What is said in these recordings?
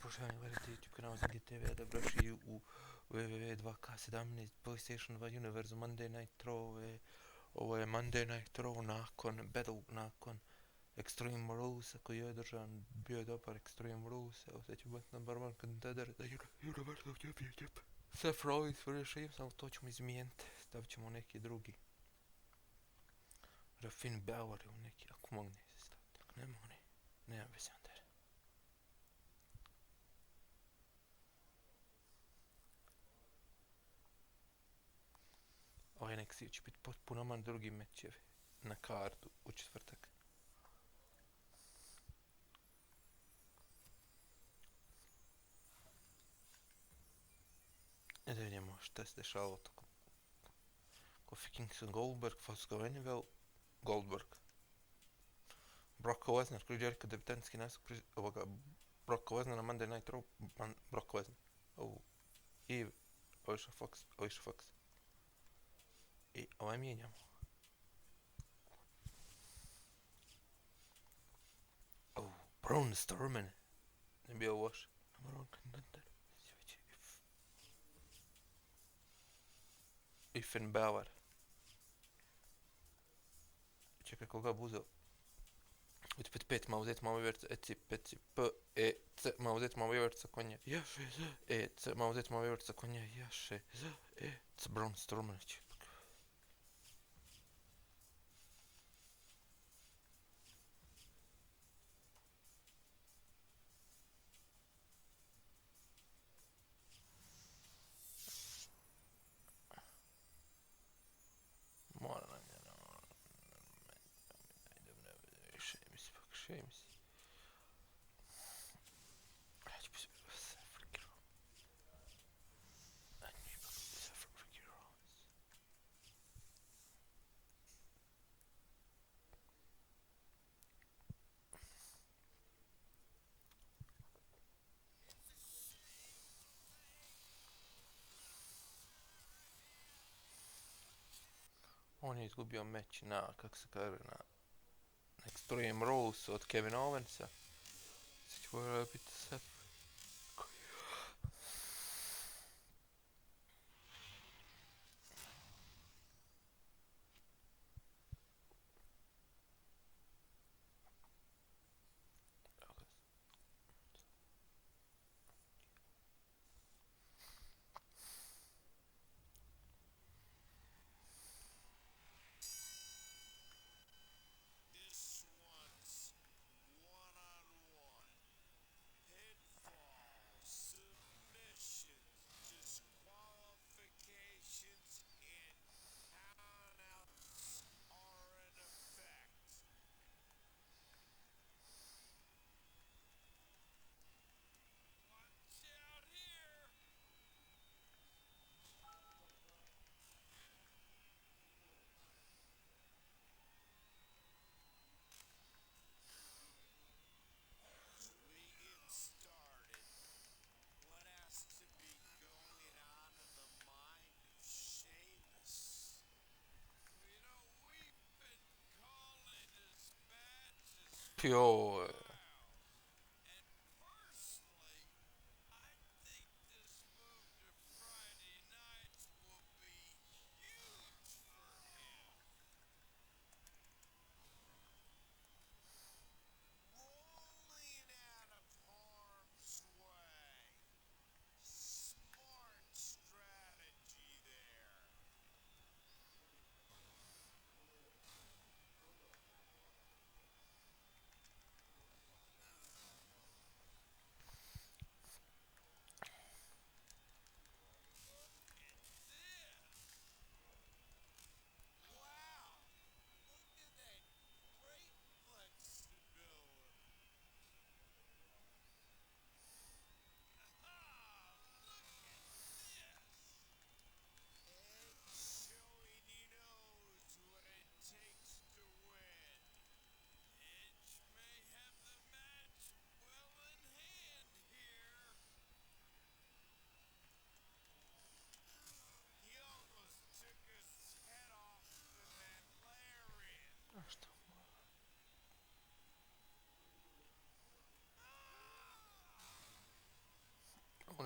Poštovani gledatelji YouTube kanala za GTV, dobrošli u www.2K17 PlayStation 2 Univerzu Monday Night Raw. Ovo je Monday Night Raw nakon Extreme Rules koji je održan, bio je dobar Extreme Rules. Evo sad ću biti number one contender za Universal Championship. Seth Rollins vs. Sheamus, ali to ćemo izmijeniti, stavit ćemo neki drugi. Finn Balor ili neki, ako mogne se staviti, ako ne mogne, nemam veze onda. Ovaj NXT će biti potpuno man drugi mečevi na kartu u četvrtak. Da vidimo šta se dešavalo tako. Kofi Kingston, Goldberg, Fosco Enivel, Goldberg. Brock Lesnar, Chris Jericho, debitanski nastup ovoga Brock Lesnar na Monday Night Raw, Brock Lesnar. I Alicia Fox. I ovaj mijenjamo. Braun Strowman. Ne bio loš. Number one contender. I Finn Balor. Čekaj, koga bi uzeo? Ut pet ma uzeti malo vjerca, ma uzeti malo vjerca konja, ma uzeti malo vjerca konja, Braun Strowman će. Sheamus. Hadi biz freaking on je izgubio meč na, kako se kaže, na Extreme Rules od Kevina Owensa. Sad će morao biti Seth. Joj.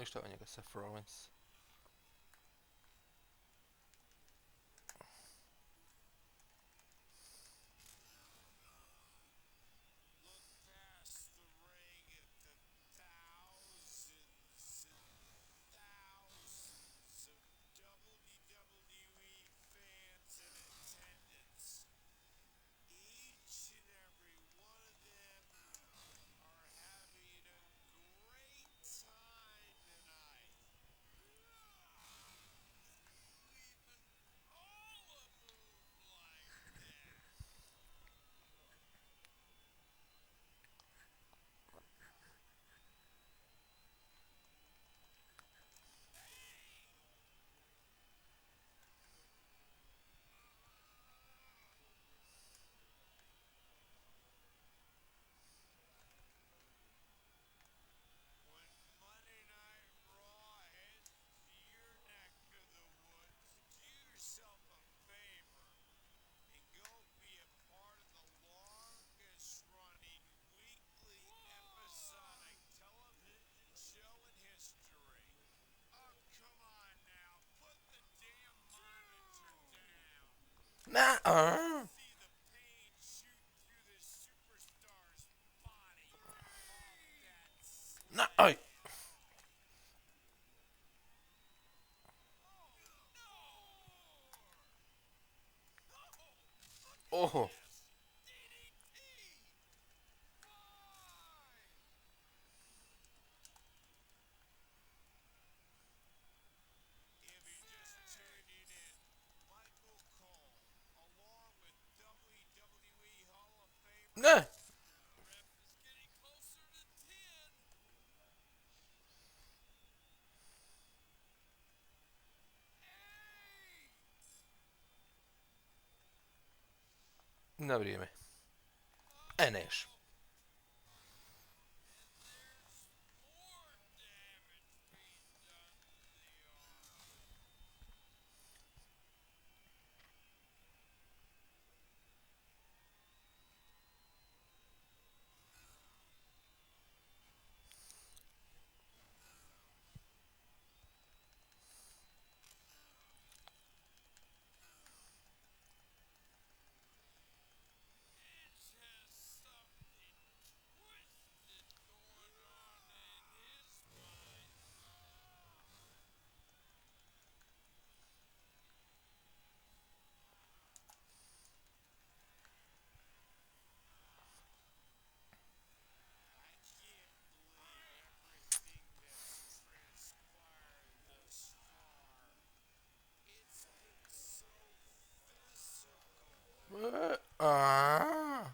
Uništava njega Seth Rollins. Nah, nah, aj. Oho. Ne. Na vrijeme. Neš. A.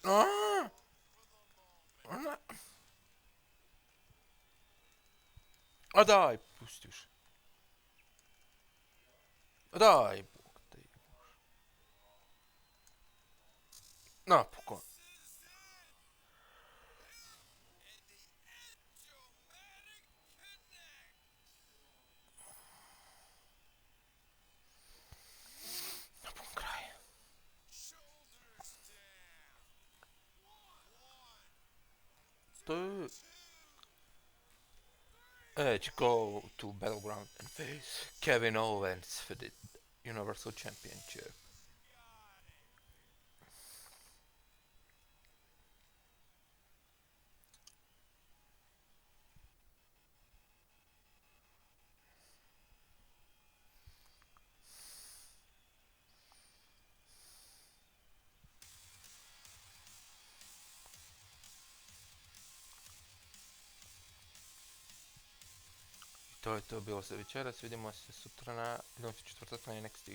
A. Ona. A daj, pusti už. A daj, Bog te. Napokon. Napokon kraj. To Edge go to Battleground and face Kevin Owens for the Universal Championship. To je to bilo za večeras, vidimo se sutra na, idemo četvrtak na NXT.